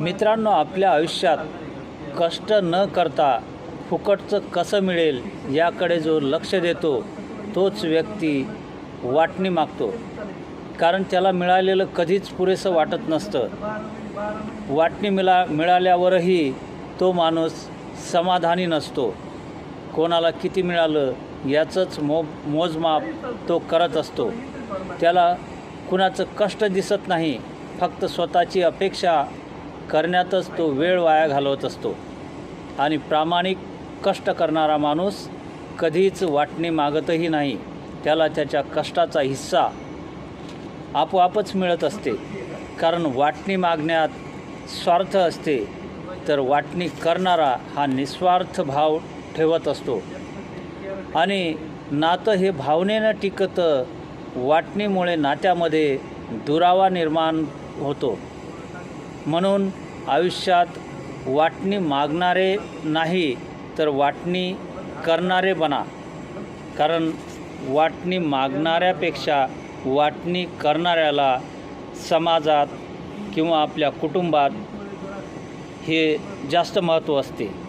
मित्रांनो, आपल्या आयुष्यात कष्ट न करता फुकटचं कसं मिळेल याकडे जो लक्ष देतो तोच व्यक्ती वाटणी मागतो. कारण त्याला मिळालेलं कधीच पुरेसं वाटत नसतं. वाटणी मिळाल्यावरही तो माणूस समाधानी नसतो. कोणाला किती मिळालं याचंच मोजमाप तो करत असतो. त्याला कुणाचं कष्ट दिसत नाही, फक्त स्वतःची अपेक्षा करण्यातच तो वेळ वाया घालवत असतो. आणि प्रामाणिक कष्ट करणारा माणूस कधीच वाटणी मागतही नाही. त्याला त्याच्या कष्टाचा हिस्सा आपोआपच मिळत असते. कारण वाटणी मागण्यात स्वार्थ असते, तर वाटणी करणारा हा निस्वार्थ भाव ठेवत असतो. आणि नातं हे भावनेनं टिकतं. वाटणीमुळे नात्यामध्ये दुरावा निर्माण होतो. म्हणून आयुष्यात वाटणी मागणारे नाही, तर वाटणी करणारे बना. कारण वाटणी मागणाऱ्यापेक्षा वाटणी करणाऱ्याला समाजात किंवा आपल्या कुटुंबात हे जास्त महत्त्व असते.